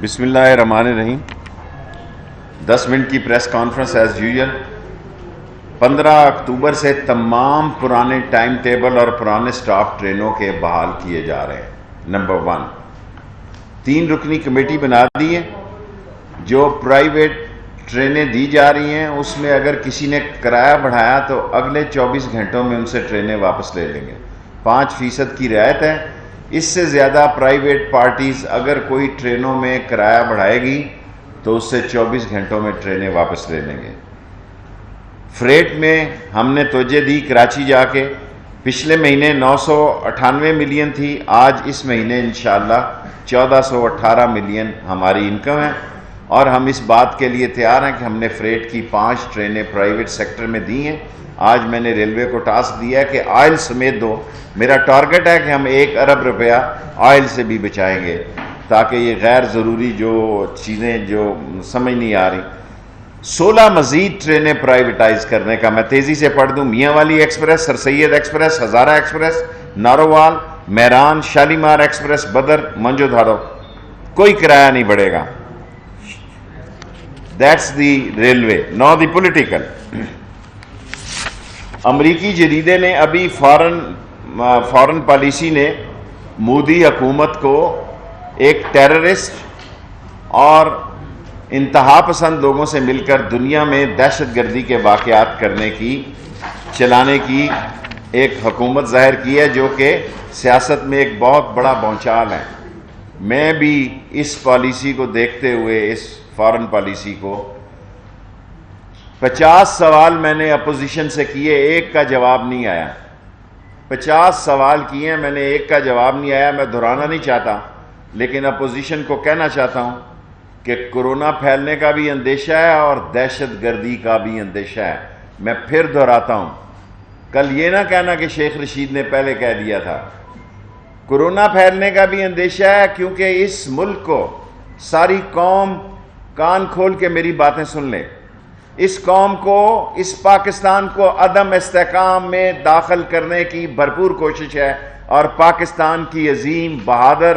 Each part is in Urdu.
بسم اللہ الرحمن الرحیم۔ 10 منٹ کی پریس کانفرنس ایز یوزل۔ 15 اکتوبر سے تمام پرانے ٹائم ٹیبل اور پرانے سٹاپ ٹرینوں کے بحال کیے جا رہے ہیں۔ نمبر 1، 3 رکنی کمیٹی بنا دی ہے۔ جو پرائیویٹ ٹرینیں دی جا رہی ہیں اس میں اگر کسی نے کرایہ بڑھایا تو اگلے 24 گھنٹوں میں ان سے ٹرینیں واپس لے لیں گے۔ 5% کی رعایت ہے۔ اس سے زیادہ پرائیویٹ پارٹیز اگر کوئی ٹرینوں میں کرایہ بڑھائے گی تو اس سے 24 گھنٹوں میں ٹرینیں واپس لے لیں گے۔ فریٹ میں ہم نے توجہ دی کراچی جا کے، پچھلے مہینے 998 ملین تھی، آج اس مہینے انشاءاللہ 1418 ملین ہماری انکم ہے، اور ہم اس بات کے لیے تیار ہیں کہ ہم نے فریٹ کی 5 ٹرینیں پرائیویٹ سیکٹر میں دی ہیں۔ آج میں نے ریلوے کو ٹاسک دیا ہے کہ آئل سمیت دو۔ میرا ٹارگٹ ہے کہ ہم 1 ارب روپیہ آئل سے بھی بچائیں گے، تاکہ یہ غیر ضروری جو چیزیں جو سمجھ نہیں آ رہی۔ 16 مزید ٹرینیں پرائیویٹائز کرنے کا، میں تیزی سے پڑھ دوں۔ Mianwali express, Sir Syed express, Hazara express, Narowal, Miran, Shalimar express, Badar, Mohenjodaro, کوئی کرایہ نہیں بڑھے گا۔ That's the railway. No the political. امریکی جریدے نے ابھی فارن پالیسی نے مودی حکومت کو ایک ٹیررسٹ اور انتہا پسند لوگوں سے مل کر دنیا میں دہشت گردی کے واقعات چلانے کی ایک حکومت ظاہر کی ہے، جو کہ سیاست میں ایک بہت بڑا بھونچال ہے۔ میں بھی اس پالیسی کو دیکھتے ہوئے، اس فارن پالیسی کو، 50 سوال میں نے اپوزیشن سے کیے، ایک کا جواب نہیں آیا۔ 50 سوال کیے ہیں میں نے، ایک کا جواب نہیں آیا۔ میں دہرانا نہیں چاہتا، لیکن اپوزیشن کو کہنا چاہتا ہوں کہ کورونا پھیلنے کا بھی اندیشہ ہے اور دہشت گردی کا بھی اندیشہ ہے۔ میں پھر دہراتا ہوں، کل یہ نہ کہنا کہ شیخ رشید نے پہلے کہہ دیا تھا۔ کورونا پھیلنے کا بھی اندیشہ ہے، کیونکہ اس ملک کو ساری قوم کان کھول کے میری باتیں سن لے، اس قوم کو، اس پاکستان کو عدم استحکام میں داخل کرنے کی بھرپور کوشش ہے، اور پاکستان کی عظیم، بہادر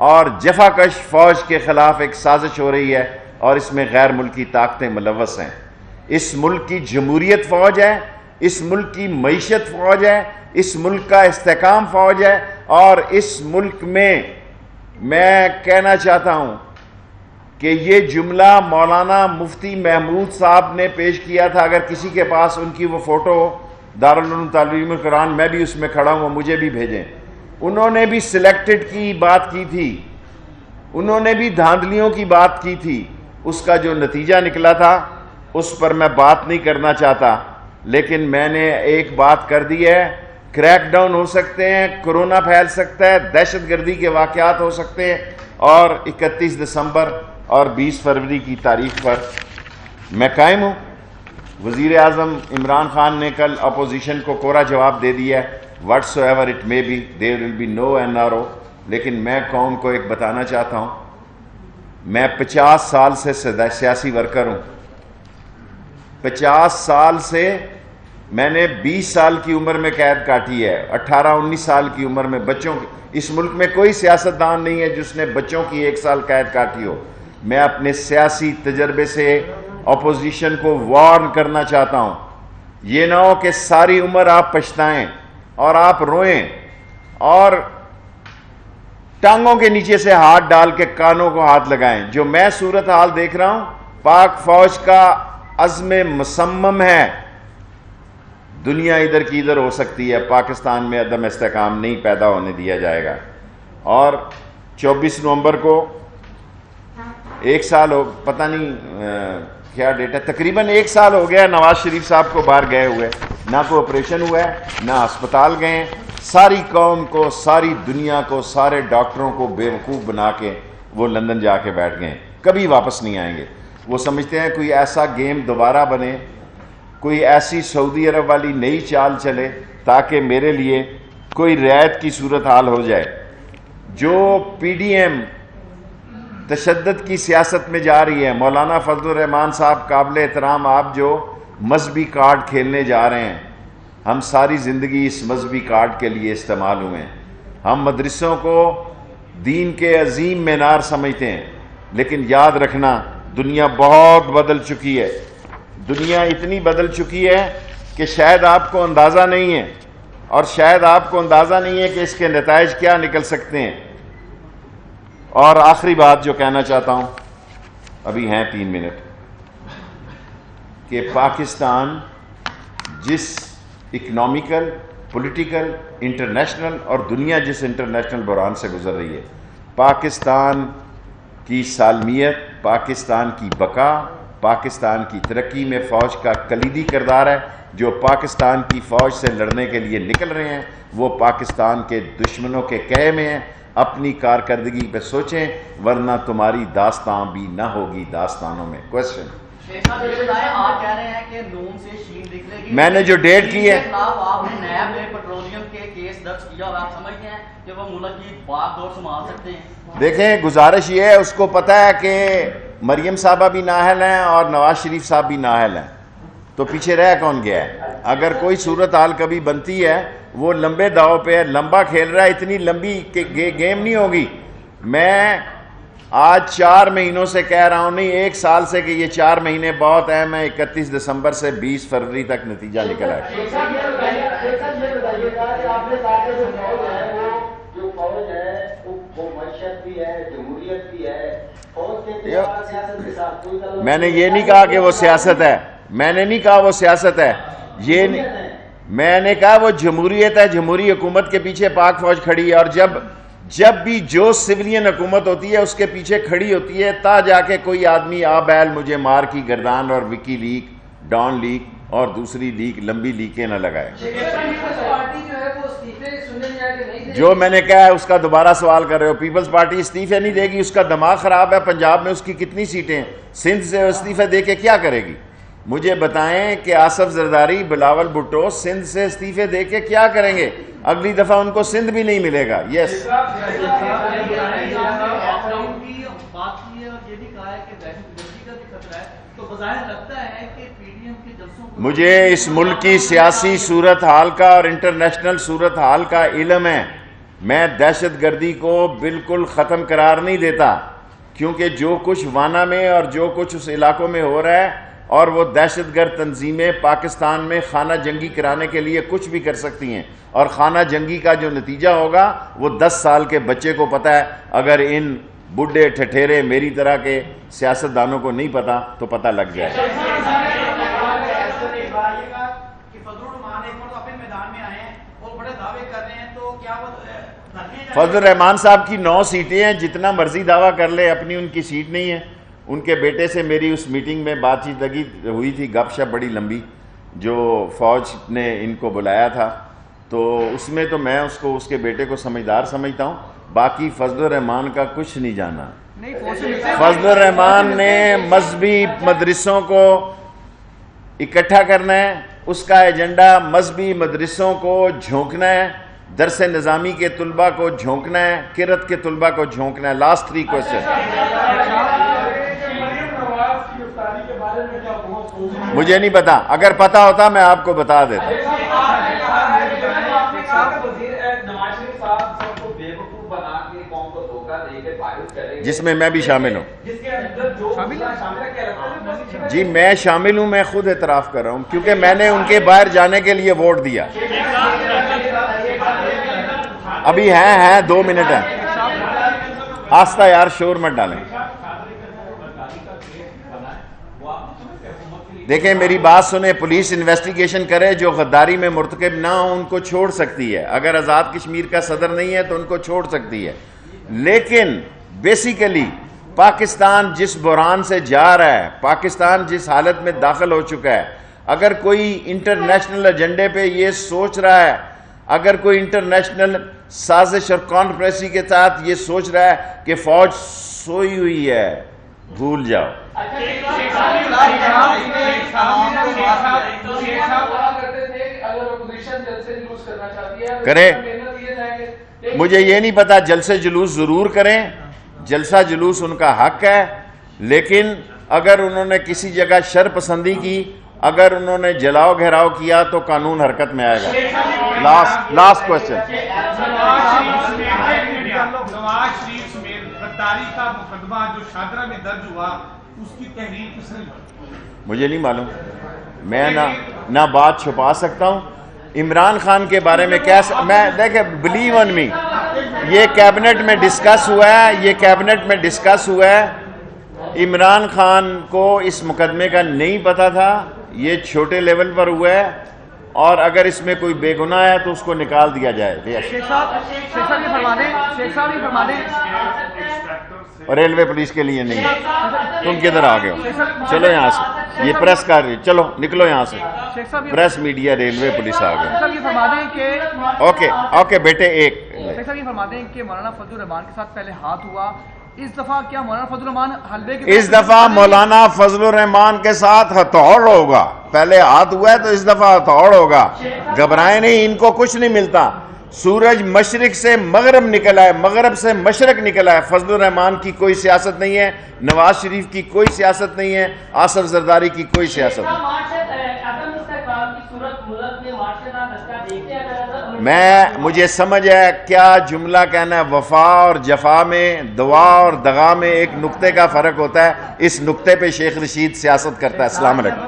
اور جفاکش فوج کے خلاف ایک سازش ہو رہی ہے، اور اس میں غیر ملکی طاقتیں ملوث ہیں۔ اس ملک کی جمہوریت فوج ہے، اس ملک کی معیشت فوج ہے، اس ملک کا استحکام فوج ہے، اور اس ملک میں کہنا چاہتا ہوں کہ یہ جملہ مولانا مفتی محمود صاحب نے پیش کیا تھا۔ اگر کسی کے پاس ان کی وہ فوٹو دارالعلوم تعلیم القرآن، میں بھی اس میں کھڑا ہوں، وہ مجھے بھی بھیجیں۔ انہوں نے بھی سلیکٹڈ کی بات کی تھی، انہوں نے بھی دھاندلیوں کی بات کی تھی۔ اس کا جو نتیجہ نکلا تھا اس پر میں بات نہیں کرنا چاہتا، لیکن میں نے ایک بات کر دی ہے، کریک ڈاؤن ہو سکتے ہیں، کورونا پھیل سکتا ہے، دہشت گردی کے واقعات ہو سکتے ہیں، اور 31 دسمبر اور 20 فروری کی تاریخ پر میں قائم ہوں۔ وزیر اعظم عمران خان نے کل اپوزیشن کو کوڑا جواب دے دیا ہے، whatsoever it may be there will be no NRO، لیکن میں قوم کو ایک بتانا چاہتا ہوں، میں 50 سال سے سیاسی ورکر ہوں۔ 50 سال سے میں نے 20 سال کی عمر میں قید کاٹی ہے، 18-19 سال کی عمر میں بچوں کی۔ اس ملک میں کوئی سیاستدان نہیں ہے جس نے بچوں کی 1 سال قید کاٹی ہو۔ میں اپنے سیاسی تجربے سے اپوزیشن کو وارن کرنا چاہتا ہوں، یہ نہ ہو کہ ساری عمر آپ پچھتائیں اور آپ روئیں اور ٹانگوں کے نیچے سے ہاتھ ڈال کے کانوں کو ہاتھ لگائیں۔ جو میں صورتحال دیکھ رہا ہوں، پاک فوج کا عزم مصمم ہے، دنیا ادھر کی ادھر ہو سکتی ہے، پاکستان میں عدم استحکام نہیں پیدا ہونے دیا جائے گا۔ اور 24 نومبر کو 1 سال ہو، پتہ نہیں کیا ڈیٹ ہے، تقریباً 1 سال ہو گیا نواز شریف صاحب کو باہر گئے ہوئے، نہ کوئی آپریشن ہوا ہے، نہ ہسپتال گئے ہیں۔ ساری قوم کو، ساری دنیا کو، سارے ڈاکٹروں کو بیوقوف بنا کے وہ لندن جا کے بیٹھ گئے، کبھی واپس نہیں آئیں گے۔ وہ سمجھتے ہیں کوئی ایسا گیم دوبارہ بنے، کوئی ایسی سعودی عرب والی نئی چال چلے تاکہ میرے لیے کوئی رعایت کی صورتحال ہو جائے۔ جو PDM تشدد کی سیاست میں جا رہی ہے، مولانا فضل الرحمان صاحب قابل احترام، آپ جو مذہبی کارڈ کھیلنے جا رہے ہیں، ہم ساری زندگی اس مذہبی کارڈ کے لیے استعمال ہوئے ہیں۔ ہم مدرسوں کو دین کے عظیم مینار سمجھتے ہیں، لیکن یاد رکھنا دنیا بہت بدل چکی ہے، دنیا اتنی بدل چکی ہے کہ شاید آپ کو اندازہ نہیں ہے، اور شاید آپ کو اندازہ نہیں ہے کہ اس کے نتائج کیا نکل سکتے ہیں۔ اور آخری بات جو کہنا چاہتا ہوں، ابھی ہیں 3 منٹ، کہ پاکستان جس اکنامیکل، پولیٹیکل، انٹرنیشنل اور دنیا جس انٹرنیشنل بحران سے گزر رہی ہے، پاکستان کی سالمیت، پاکستان کی بقا، پاکستان کی ترقی میں فوج کا کلیدی کردار ہے۔ جو پاکستان کی فوج سے لڑنے کے لیے نکل رہے ہیں وہ پاکستان کے دشمنوں کے کہے میں ہیں۔ اپنی کارکردگی پہ سوچیں ورنہ تمہاری داستان بھی نہ ہوگی داستانوں میں۔ کوشچن آپ کہہ رہے ہیں کہ نون سے شین نکلے گی، میں نے جو ڈیٹ کی ہے، آپ نے نیب میں پیٹرولیم کے کیس درج کیا اور آپ سمجھتے ہیں کہ وہ ملک کی بات دور سنبھال سکتے ہیں؟ دیکھیں گزارش یہ ہے، اس کو پتہ ہے کہ مریم صاحبہ بھی نااہل ہیں اور نواز شریف صاحب بھی نااہل ہیں، تو پیچھے رہ کون گیا ہے؟ اگر کوئی صورتحال کبھی بنتی ہے وہ لمبے داؤ پہ ہے، لمبا کھیل رہا ہے، اتنی لمبی گیم نہیں ہوگی۔ میں آج 4 مہینوں سے کہہ رہا ہوں، نہیں 1 سال سے، کہ یہ 4 مہینے بہت اہم ہیں۔ 31 دسمبر سے 20 فروری تک نتیجہ نکل آئے۔ میں نے یہ نہیں کہا کہ وہ سیاست ہے، میں نے نہیں کہا وہ سیاست ہے، یہ میں نے کہا وہ جمہوریت ہے۔ جمہوری حکومت کے پیچھے پاک فوج کھڑی ہے، اور جب بھی جو سویلین حکومت ہوتی ہے اس کے پیچھے کھڑی ہوتی ہے، تا جا کے کوئی آدمی بیل مجھے مار کی گردان اور وکی لیک، ڈان لیک اور دوسری لیک، لمبی لیکیں نہ لگائے۔ جو میں نے کہا ہے اس کا دوبارہ سوال کر رہے ہو۔ پیپلز پارٹی استعفے نہیں دے گی، اس کا دماغ خراب ہے۔ پنجاب میں اس کی کتنی سیٹیں ہیں؟ سندھ سے استعفے دے کے کیا کرے گی؟ مجھے بتائیں کہ آصف زرداری، بلاول بھٹو سندھ سے استعفے دے کے کیا کریں گے؟ اگلی دفعہ ان کو سندھ بھی نہیں ملے گا۔ یس مجھے اس ملک کی سیاسی صورتحال کا اور انٹرنیشنل صورتحال کا علم ہے۔ میں دہشت گردی کو بالکل ختم قرار نہیں دیتا، کیونکہ جو کچھ وانا میں اور جو کچھ اس علاقوں میں ہو رہا ہے، اور وہ دہشت گرد تنظیمیں پاکستان میں خانہ جنگی کرانے کے لیے کچھ بھی کر سکتی ہیں، اور خانہ جنگی کا جو نتیجہ ہوگا وہ 10 سال کے بچے کو پتہ ہے۔ اگر ان بڈھے ٹھٹھیرے میری طرح کے سیاستدانوں کو نہیں پتا تو پتہ لگ جائے۔ فضل الرحمان صاحب کی 9 سیٹیں ہیں، جتنا مرضی دعویٰ کر لے، اپنی ان کی سیٹ نہیں ہے۔ ان کے بیٹے سے میری اس میٹنگ میں بات چیت لگی ہوئی تھی، گپ شپ بڑی لمبی، جو فوج نے ان کو بلایا تھا، تو اس میں تو میں اس کو، اس کے بیٹے کو سمجھدار سمجھتا ہوں۔ باقی فضل الرحمان کا کچھ نہیں جانا۔ فضل الرحمان نے مذہبی مدرسوں کو اکٹھا کرنا ہے، اس کا ایجنڈا مذہبی مدرسوں کو جھونکنا ہے، درس نظامی کے طلبہ کو جھونکنا ہے، قرأت کے طلبہ کو جھونکنا ہے۔ لاسٹ 3 کوسچن مجھے نہیں پتا، اگر پتا ہوتا میں آپ کو بتا دیتا۔ جس میں میں بھی شامل ہوں۔ جی میں شامل ہوں، میں خود اعتراف کر رہا ہوں، کیونکہ میں نے ان کے باہر جانے کے لیے ووٹ دیا۔ ابھی ہیں 2 منٹ ہیں، آستہ یار، شور مت ڈالیں۔ دیکھیں میری بات سنیں، پولیس انویسٹیگیشن کرے، جو غداری میں مرتکب نہ ہوں ان کو چھوڑ سکتی ہے۔ اگر آزاد کشمیر کا صدر نہیں ہے تو ان کو چھوڑ سکتی ہے، لیکن بیسیکلی پاکستان جس بحران سے جا رہا ہے، پاکستان جس حالت میں داخل ہو چکا ہے، اگر کوئی انٹرنیشنل ایجنڈے پہ یہ سوچ رہا ہے، اگر کوئی انٹرنیشنل سازش اور کانفرنسی کے ساتھ یہ سوچ رہا ہے کہ فوج سوئی ہوئی ہے، بھول جاؤ۔ کریں، مجھے یہ نہیں پتا، جلسے جلوس ضرور کریں، جلسہ جلوس ان کا حق ہے، لیکن اگر انہوں نے کسی جگہ شر پسندی کی، اگر انہوں نے جلاؤ گھیراؤ کیا تو قانون حرکت میں آئے گا۔ Last question. غداری کا مقدمہ جو شاہدرہ میں درج ہوا اس کی تحریر کس نے کی؟ مجھے نہیں معلوم، میں نہ بات چھپا سکتا ہوں۔ عمران خان کے بارے میں میں دیکھیں، بلیو آن می، یہ کیبنٹ میں ڈسکس ہوا ہے، عمران خان کو اس مقدمے کا نہیں پتا تھا، یہ چھوٹے لیول پر ہوا ہے، اور اگر اس میں کوئی بے گناہ ہے تو اس کو نکال دیا جائے۔ شیخ صاحب یہ فرما دیں اور ریلوے پولیس کے لیے نہیں ہے، تم کدھر آ گئے ہو؟ چلو یہاں سے، یہ پریس کر رہی، چلو نکلو یہاں سے، پریس میڈیا ریلوے پولیس آ گئے۔ یہ فرما دیں کہ اوکے بیٹے، ایک شیخ صاحب یہ فرما دیں کہ مولانا فضل الرحمان کے ساتھ پہلے ہاتھ ہوا، اس دفعہ کیا مولانا فضل الرحمان حلبے کے اس دفعہ مولانا فضل الرحمان کے ساتھ ہتھوڑ ہوگا، پہلے ہاتھ ہوا ہے تو اس دفعہ ہتھوڑ ہوگا، گھبرائیں نہیں، ان کو کچھ نہیں ملتا۔ سورج مشرق سے مغرب نکلا ہے، مغرب سے مشرق نکلا ہے، فضل الرحمان کی کوئی سیاست نہیں ہے، نواز شریف کی کوئی سیاست نہیں ہے، آصف زرداری کی کوئی سیاست نہیں۔ مجھے سمجھ ہے کیا جملہ کہنا ہے، وفا اور جفا میں، دعا اور دغا میں ایک نقطے کا فرق ہوتا ہے، اس نقطے پہ شیخ رشید سیاست کرتا ہے۔ السلام علیکم۔